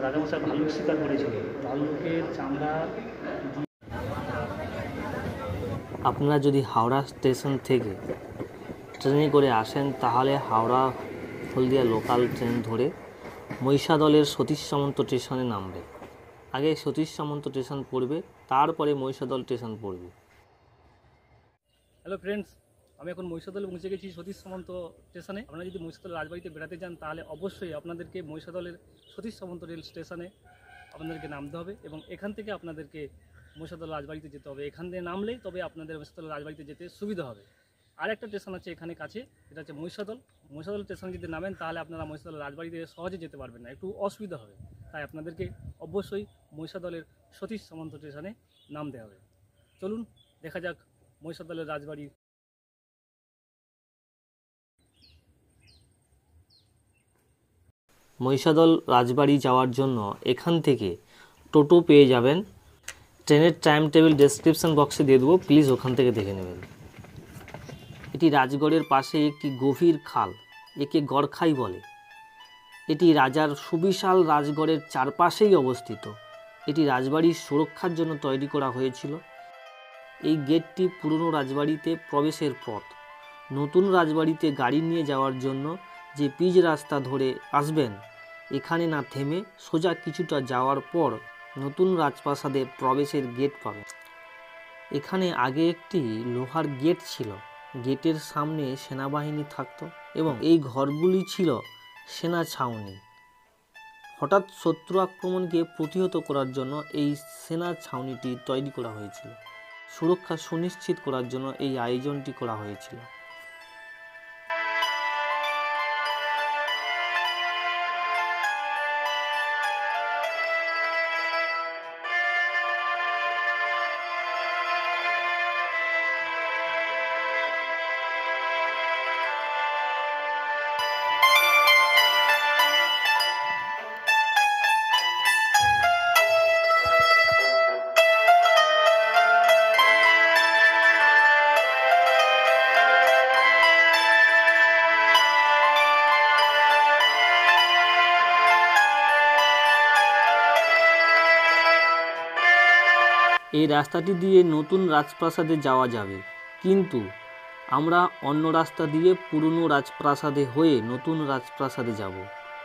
রাজামশাই ভাল্লুক শিকার করেছিল। ভাল্লুকের চামড়া। আপনারা যদি হাওড়া স্টেশন থেকে ট্রেনে করে আসেন তাহলে হাওড়া হলদিয়া লোকাল ট্রেন ধরে মহিষাদলের সতীশ সামন্ত স্টেশনে নামবে। আগে সতীশ সামন্ত স্টেশন পড়বে, তারপরে মহিষাদল স্টেশন পড়বে। হ্যালো ফ্রেন্ডস, আমি এখন মহিষাদলে পৌঁছে গেছি সতীশ সামন্ত স্টেশনে। আপনারা যদি মহিষাদল রাজবাড়িতে বেড়াতে যান তাহলে অবশ্যই আপনাদেরকে মহিষাদলের সতীশ সামন্ত রেল স্টেশনে আপনাদেরকে নামতে হবে এবং এখান থেকে আপনাদেরকে মহিষাদল রাজবাড়িতে যেতে হবে। এখান থেকে নামলেই তবে আপনাদের মহিষাদল রাজবাড়িতে যেতে সুবিধা হবে। আর একটা স্টেশন আছে এখানে কাছে, এটা হচ্ছে মহিষাদল। মহিষাদল স্টেশনে যদি নামেন তাহলে আপনারা মহিষাদল রাজবাড়িতে সহজে যেতে পারবেন না, একটু অসুবিধা হবে। তাই আপনাদেরকে অবশ্যই মহিষাদলের সতীশ সামন্ত স্টেশনে নামতে হবে। চলুন দেখা যাক মহিষাদলের রাজবাড়ি। মহিষাদল রাজবাড়ি যাওয়ার জন্য এখান থেকে টোটো পেয়ে যাবেন। ট্রেনের টাইম টেবিল ডেসক্রিপশন বক্সে দিয়ে দেবো, প্লিজ ওখান থেকে দেখে নেবেন। এটি রাজগড়ের পাশে একটি গভীর খাল, একে গড়খাই বলে। এটি রাজার সুবিশাল রাজগড়ের চারপাশেই অবস্থিত। এটি রাজবাড়ির সুরক্ষার জন্য তৈরি করা হয়েছিল। এই গেটটি পুরনো রাজবাড়িতে প্রবেশের পথ। নতুন রাজবাড়িতে গাড়ি নিয়ে যাওয়ার জন্য যে পিচ রাস্তা ধরে আসবেন, এখানে না থেমে সোজা কিছুটা যাওয়ার পর নতুন রাজপ্রাসাদে প্রবেশের গেট পাবেন। এখানে আগে একটি লোহার গেট ছিল। গেটের সামনে সেনাবাহিনী থাকত এবং এই ঘরগুলি ছিল সেনা ছাউনি। হঠাৎ শত্রু আক্রমণকে প্রতিহত করার জন্য এই সেনা ছাউনিটি তৈরি করা হয়েছিল। সুরক্ষা সুনিশ্চিত করার জন্য এই আয়োজনটি করা হয়েছিল। এই রাস্তাটি দিয়ে নতুন রাজপ্রাসাদে যাওয়া যাবে, কিন্তু আমরা অন্য রাস্তা দিয়ে পুরনো রাজপ্রাসাদে হয়ে নতুন রাজপ্রাসাদে যাব।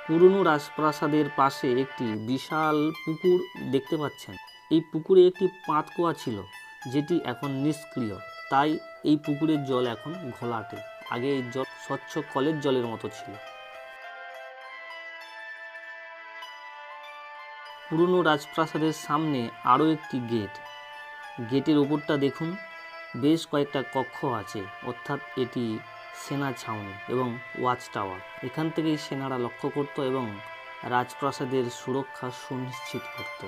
পুরনো রাজপ্রাসাদের পাশে একটি বিশাল পুকুর দেখতে পাচ্ছেন। এই পুকুরে একটি পাতকুয়া ছিল, যেটি এখন নিষ্ক্রিয়। তাই এই পুকুরের জল এখন ঘোলাটে। আগে এই জল স্বচ্ছ কলের জলের মতো ছিল। পুরনো রাজপ্রাসাদের সামনে আরও একটি গেট। গেটের ওপরটা দেখুন, বেশ কয়েকটা কক্ষ আছে, অর্থাৎ এটি সেনা ছাউনি এবং ওয়াচ টাওয়ার। এখান থেকেই সেনারা লক্ষ্য করত এবং রাজপ্রাসাদের সুরক্ষা সুনিশ্চিত করত।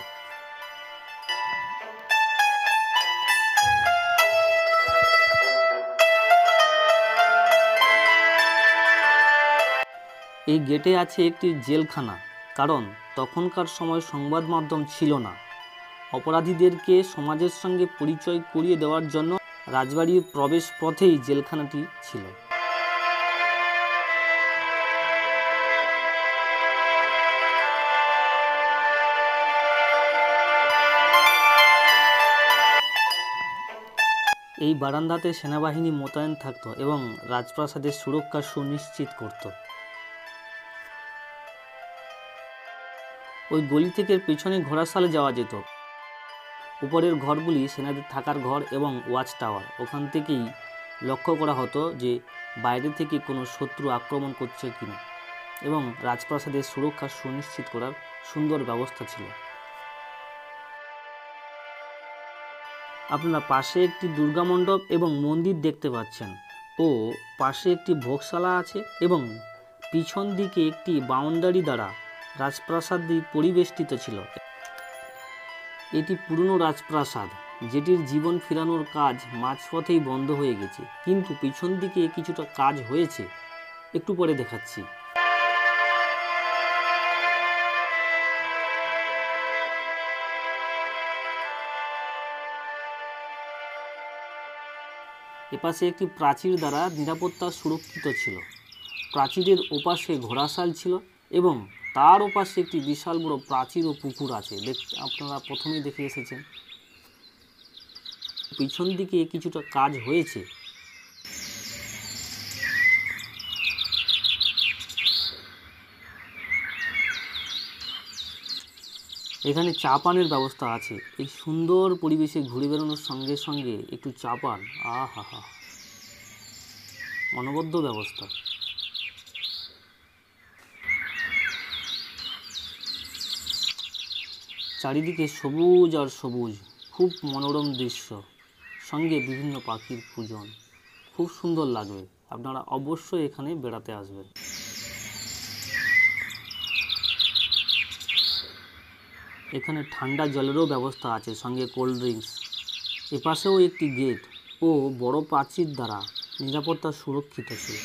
এই গেটে আছে একটি জেলখানা, কারণ তখনকার সময় সংবাদ মাধ্যম ছিল না। অপরাধীদেরকে সমাজের সঙ্গে পরিচয় করিয়ে দেওয়ার জন্য রাজবাড়ির প্রবেশ পথেই জেলখানাটি ছিল। এই বারান্দাতে সেনাবাহিনী মোতায়েন থাকত এবং রাজপ্রাসাদের সুরক্ষা সুনিশ্চিত করত। ওই গলি থেকে পেছনে ঘোড়াশালে যাওয়া যেত। উপরের ঘরগুলি সেনাদের থাকার ঘর এবং ওয়াচ টাওয়ার। ওখান থেকেই লক্ষ্য করা হতো যে বাইরে থেকে কোনো শত্রু আক্রমণ করছে কিনা, এবং রাজপ্রাসাদের সুরক্ষা সুনিশ্চিত করার সুন্দর ব্যবস্থা ছিল। আপনারা পাশে একটি দুর্গা মণ্ডপ এবং মন্দির দেখতে পাচ্ছেন, ও পাশে একটি ভোগশালা আছে এবং পিছন দিকে একটি বাউন্ডারি দ্বারা রাজপ্রাসাদটি পরিবেষ্টিত ছিল। এটি পুরনো রাজপ্রাসাদ, যেটির জীবন ফেরানোর কাজ মাঝপথেই বন্ধ হয়ে গেছে, কিন্তু পিছন দিকে কিছুটা কাজ হয়েছে, একটু পরে দেখাচ্ছি। এপাশে একটি প্রাচীর দ্বারা নিরাপত্তা সুরক্ষিত ছিল। প্রাচীরের ওপাশে ঘোড়াশাল ছিল এবং তার ওপাশে একটি বিশাল বড় প্রাচীর ও পুকুর আছে, আপনারা প্রথমেই দেখে এসেছেন। পিছন দিকে কিছুটা কাজ হয়েছে। এখানে চা পানের ব্যবস্থা আছে। এই সুন্দর পরিবেশে ঘুরে বেড়ানোর সঙ্গে সঙ্গে একটু চা পান, আহা হা, অনবদ্য ব্যবস্থা। চারিদিকে সবুজ আর সবুজ, খুব মনোরম দৃশ্য, সঙ্গে বিভিন্ন পাখির পূজন, খুব সুন্দর লাগবে। আপনারা অবশ্যই এখানে বেড়াতে আসবেন। এখানে ঠান্ডা জলেরও ব্যবস্থা আছে, সঙ্গে কোল্ড ড্রিঙ্কস। এপাশেও একটি গেট ও বড় প্রাচীর দ্বারা নিরাপত্তা সুরক্ষিত ছিল।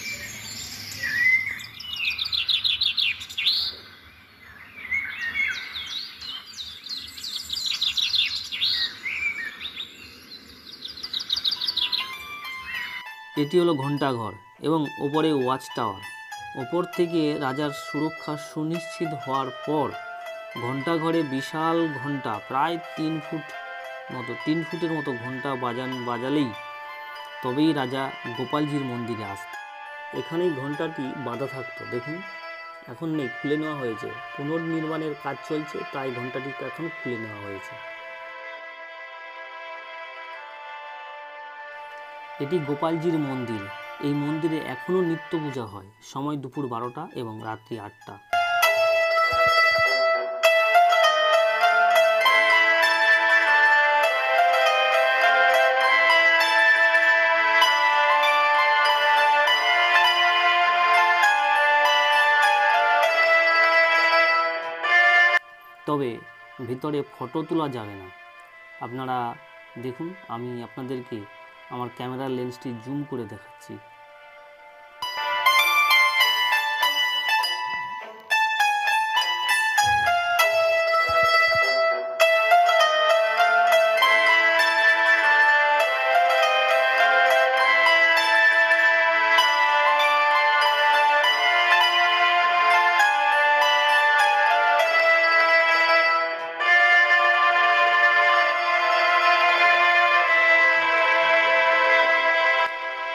এটি হলো ঘণ্টাঘর এবং ওপরে ওয়াচ টাওয়ার। ওপর থেকে রাজার সুরক্ষা সুনিশ্চিত হওয়ার পর ঘণ্টাঘরে বিশাল ঘণ্টা, প্রায় 3 ফুটের মতো ঘণ্টা বাজালেই তবেই রাজা গোপালজির মন্দিরে আসতেন। এখানেই ঘণ্টাটি বাঁধা থাকতো, দেখুন এখন নেই, খুলে নেওয়া হয়েছে। পুনর্নির্মাণের কাজ চলছে, তাই ঘণ্টাটিকে এখন খুলে নেওয়া হয়েছে। এটি গোপালজির মন্দির। এই মন্দিরে এখনও নিত্য পূজা হয়, সময় দুপুর 12টা এবং রাত্রি 8টা। তবে ভিতরে ফটো তোলা যাবে না। আপনারা দেখুন, আমি আপনাদেরকে আমার ক্যামেরার লেন্সটি জুম করে দেখাচ্ছি।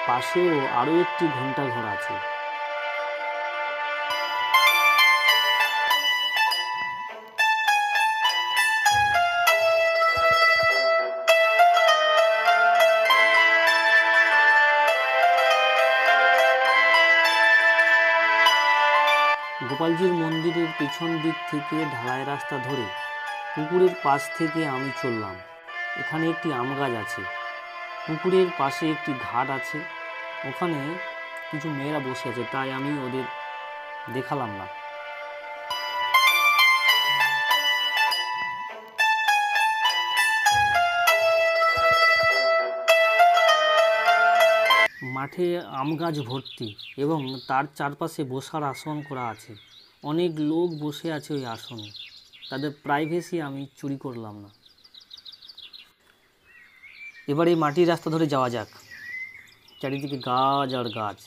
পাশেও আরও একটি ঘণ্টাঘর আছে। গোপালজির মন্দিরের পেছন দিক থেকে ঢালাই রাস্তা ধরে পুকুরের পাশ থেকে আমি চললাম। এখানে একটি আম গাছ আছে। পুকুরের পাশে একটি ঘাট আছে, ওখানে কিছু মেয়েরা বসে আছে, তাই আমি ওদের দেখালাম না। মাঠে আম গাছ ভর্তি এবং তার চারপাশে বসার আসন করা আছে। অনেক লোক বসে আছে ওই আসনে, তাদের প্রাইভেসি আমি চুরি করলাম না। এবার এই মাটির রাস্তা ধরে যাওয়া যাক। চারিদিকে গাছ আর গাছ।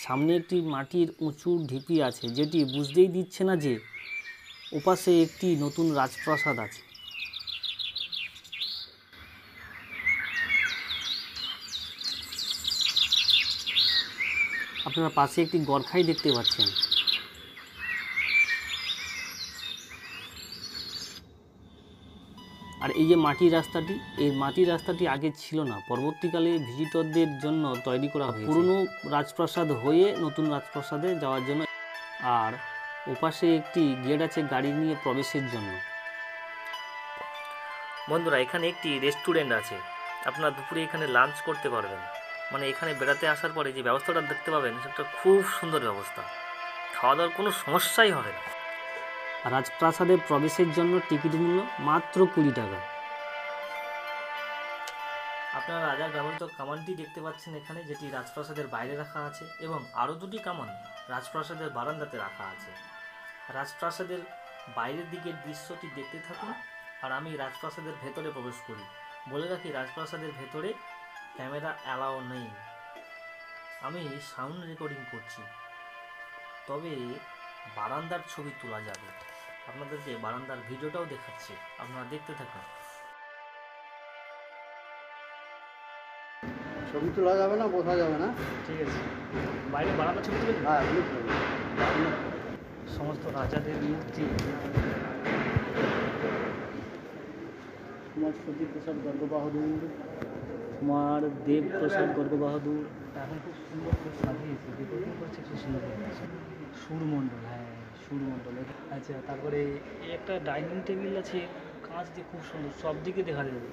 সামনে একটি মাটির উঁচু ঢিপি আছে, যেটি বুঝতেই দিচ্ছে না যে ওপাশে একটি নতুন রাজপ্রাসাদ আছে। আপনারা পাশে একটি গরখাই দেখতে পাচ্ছেন। আর এই যে মাটির রাস্তাটি, এই মাটির রাস্তাটি আগে ছিল না, পরবর্তীকালে ভিজিটরদের জন্য তৈরি করা হয়েছে, পুরনো রাজপ্রাসাদ হয়ে নতুন রাজপ্রাসাদে যাওয়ার জন্য। আর ওপাশে একটি গেট আছে গাড়ি নিয়ে প্রবেশের জন্য। বন্ধুরা, এখানে একটি রেস্টুরেন্ট আছে, আপনারা দুপুরে এখানে লাঞ্চ করতে পারবেন। মানে এখানে বেড়াতে আসার পরে যে ব্যবস্থাটা দেখতে পাবেন, সেটা খুব সুন্দর ব্যবস্থা, খাওয়া দাওয়ার কোনো সমস্যাই হবে না। রাজপ্রাসাদে প্রবেশের জন্য টিকিট মূল্য মাত্র 20 টাকা। আপনারা রাজার ব্যবহৃত কামানটি দেখতে পাচ্ছেন এখানে, যেটি রাজপ্রাসাদের বাইরে রাখা আছে, এবং আরও দুটি কামান রাজপ্রাসাদের বারান্দাতে রাখা আছে। রাজপ্রাসাদের বাইরের দিকের দৃশ্যটি দেখতে থাকুন, আর আমি রাজপ্রাসাদের ভেতরে প্রবেশ করি। বলে রাখি, রাজপ্রাসাদের ভেতরে ক্যামেরা অ্যালাও নেই। আমি সাউন্ড রেকর্ডিং করছি, তবে বারান্দার ছবি তোলা যাবে। আপনাদেরকে বারান্দার ভিডিওটাও দেখাচ্ছি, আপনারা দেখতে থাকুন। ছবি তোলা যাবে না, বোঝা যাবে না। ঠিক আছে, বাইরে বারান্দা ছবি তুলে হ্যাঁ, বুঝতে সমস্ত রাজাদের মূর্তি। কুমার সতীপ্রসাদ গর্গ বাহাদুর, কুমার দেবপ্রসাদ গর্গ বাহাদুর এখন খুব সুন্দর করে সাজিয়েছে, ডেকোরেশন করছে খুব সুন্দর করে। সুরমণ্ডল, হ্যাঁ সুরমণ্ডল। আচ্ছা, তারপরে এই একটা ডাইনিং টেবিল আছে, কাঁচ দিয়ে খুব সুন্দর, সব দিকে দেখা যাবে।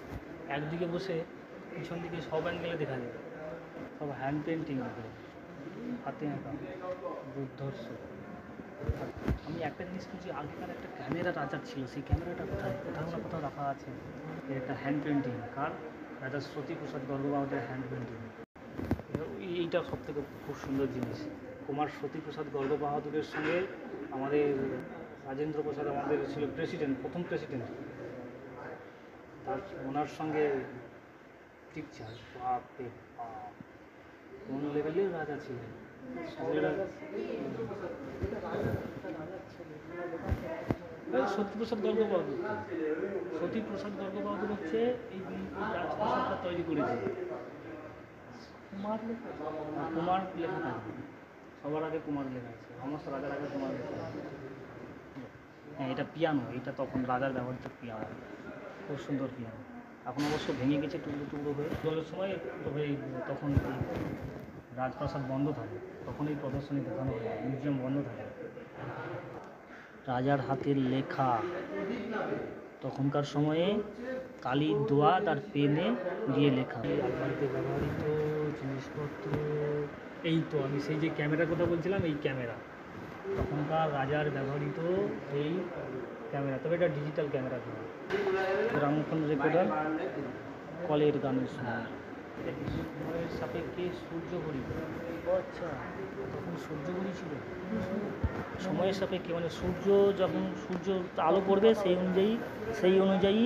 একদিকে বসে পিছন দিকে সব অ্যাঙ্গেলে দেখা যাবে। সব হ্যান্ড পেন্টিং করে, হাতে আঁকা দুর্ধর্ষ। আমি একটা জিনিস খুঁজি, আগেকার একটা ক্যামেরা রাজার ছিল, সেই ক্যামেরাটা কোথায়? কোথাও না কোথাও রাখা আছে। এর একটা হ্যান্ড পেন্টিং, কার? রাজা সতীপ্রসাদ গর্গ বাহাদুরের হ্যান্ড পেন্টিং। এইটা সব থেকে খুব সুন্দর জিনিস। কুমার সতীপ্রসাদ গর্গ বাহাদুরের সঙ্গে আমাদের রাজেন্দ্র প্রসাদ আমাদের ছিল প্রেসিডেন্ট, প্রথম প্রেসিডেন্ট, তার ওনার সঙ্গে পিকচার। বাপরে বাপ, কোন লেভেলের রাজা ছিলেন। সতীপ্রসাদ গর্গ বাহাদুর, সতীপ্রসাদ গর্গ বাহাদুর হচ্ছে এই রাজপ্রাসাদটা তৈরি করেছে। কুমার লেখা থাকবে, সবার আগে কুমার লেখা আছে, সমস্ত রাজার আগে কুমার লেখা আছে। হ্যাঁ, এটা পিয়ানো, এটা তখন রাজার ব্যবহৃত পিয়ানো, খুব সুন্দর পিয়ানো। এখন অবশ্য ভেঙে গেছে টুকরো টুকরো হয়ে। জলের সময় তবে তখন রাজপ্রাসাদ বন্ধ থাকে, তখন এই প্রদর্শনী দেখানো হয়, মিউজিয়াম বন্ধ থাকে। রাজার হাতের লেখা, তখনকার সময়ে কালির দোয়াত আর পেনে দিয়ে লেখা। আলমারিতে ব্যবহৃত জিনিসপত্র, এই তো আমি সেই যে ক্যামেরার কথা বলছিলাম, এই ক্যামেরা তখনকার রাজার ব্যবহৃত এই ক্যামেরা, তবে এটা ডিজিটাল ক্যামেরা ছিল। গ্রামোফোন রেকর্ডার, কলের গানের সময়। সময়ের সাপেক্ষে সূর্য ঘড়ি, আচ্ছা তখন সূর্য ঘড়ি ছিল। সময়ের সাপেক্ষে মানে সূর্য যখন সূর্য আলো পড়বে সেই অনুযায়ী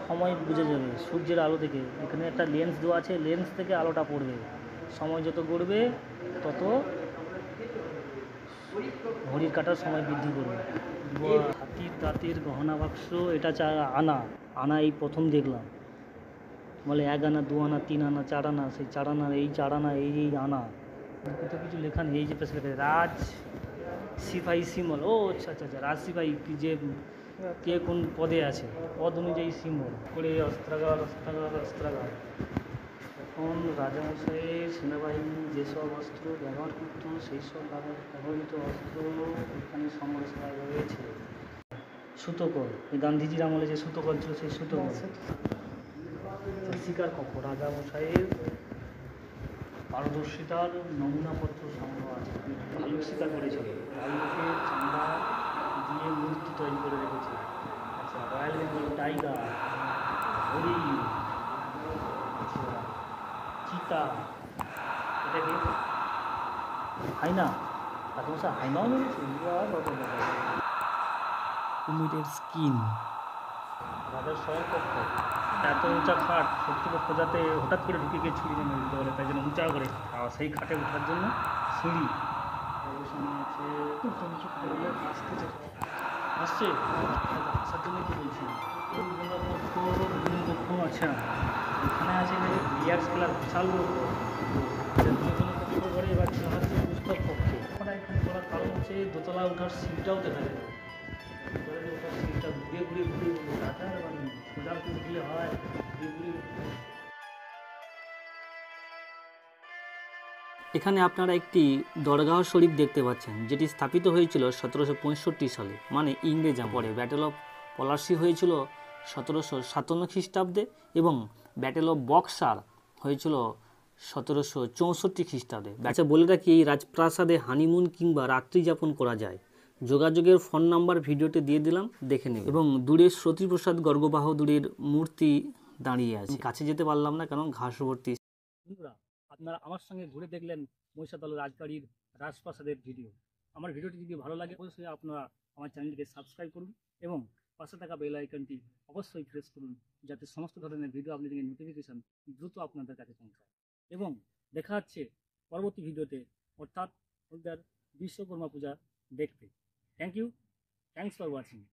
সময় বুঝে যাবে সূর্যের আলো থেকে। এখানে একটা লেন্স দেওয়া আছে, লেন্স থেকে আলোটা পড়বে, সময় যত গড়বে তত ঘড়ির কাটার সময় বৃদ্ধি করবে। হাতির দাঁতের গহনা বাক্স, এটা আনা এই প্রথম দেখলাম। বলে 1 আনা 2 আনা 3 আনা 4 আনা, সেই 4 আনা এই 4 আনা এই আনা, কত কিছু লেখা নেই। এই যে পেছনে রাজ সিপাহী সিম্বল, ও আচ্ছা আচ্ছা আচ্ছা, রাজ সিপাহী যে কে কোন পদে আছে, পদ অনুযায়ী সিম্বল করে। অস্ত্রাগার অস্ত্রাগার অস্ত্রাগার, এখন রাজামশাইয়ের সেনাবাহিনী যেসব অস্ত্র ব্যবহার করত সেই সব ব্যবহৃত অস্ত্র এখানে সংগ্রহ রয়েছে। সুতোকর, গান্ধীজির আমলে যে সুতোকর ছিল, সেই সুতোকর। শিকার কক্ষ, রাজামশাইয়ের পারদর্শিতার নমুনাপত্র সংগ্রহ আছে। ভালুক শিকার করেছিল, ভালুকের চামড়া দিয়ে মূর্তি তৈরি করে রেখেছে। আচ্ছা, রয়্যাল বেঙ্গল টাইগার, হরিণ, আচ্ছা চিতা, এটাকে হাইনা, রাজামশাই হাইনাও মেরেছে। কুমিরের স্কিন, রাজার শয়নকক্ষ, এত উঁচা খাট, শত্রুপক্ষ যাতে হঠাৎ করে ঢুকে গিয়ে ছুরি মেরে দিতে পারে, তাই জন্য উঁচা করে, আর সেই খাটে ওঠার জন্য সিঁড়ি। সামনে আছে আসছে, আসার জন্য কি বলছি, কক্ষ। আচ্ছা, এখানে আছে বিয়ার্স ক্লাব, বিশাল কক্ষ করে। এবার হচ্ছে পুস্তক কক্ষে। আমরা এখানে করার কারণ হচ্ছে দোতলা ওঠার সিঁড়িটাও দেখা যায়, ওঠার সিঁড়িটা ঘুরে ঘুরে ঘুরে রাজার বাড়ি সোজা উঠলে হয়, ঘুরে ঘুরে। এখানে আপনারা একটি দরগাহ শরীফ দেখতে পাচ্ছেন, যেটি স্থাপিত হয়েছিল 1765 সালে, মানে ইংরেজ আমলে। ব্যাটেল অফ পলাশী হয়েছিল 1757 খ্রিস্টাব্দে এবং ব্যাটেল অফ বক্সার হয়েছিল 1764 খ্রিস্টাব্দে। আচ্ছা, বলে রাখি, এই রাজপ্রাসাদে হানিমুন কিংবা রাত্রি যাপন করা যায়। যোগাযোগের ফোন নাম্বার ভিডিওতে দিয়ে দিলাম, দেখে নেবেন। এবং দূরে সতীপ্রসাদ গর্গ বাহাদুরের মূর্তি দাঁড়িয়ে আছে। কাছে যেতে পারলাম না কারণ ঘাস ভর্তি। বন্ধুরা, আপনারা আমার সঙ্গে ঘুরে দেখলেন মহিষাদল রাজবাড়ির রাজপ্রাসাদের ভিডিও। আমার ভিডিওটি যদি ভালো লাগে অবশ্যই আপনারা আমার চ্যানেলটিকে সাবস্ক্রাইব করুন এবং পাশে থাকা বেল আইকনটি অবশ্যই প্রেস করুন, যাতে সমস্ত ধরনের ভিডিও আপনাদের নোটিফিকেশন দ্রুত আপনাদের কাছে পৌঁছায়। এবং দেখা হচ্ছে পরবর্তী ভিডিওতে, অর্থাৎ বিশ্বকর্মা পূজা দেখতে। Thank you, thanks for watching.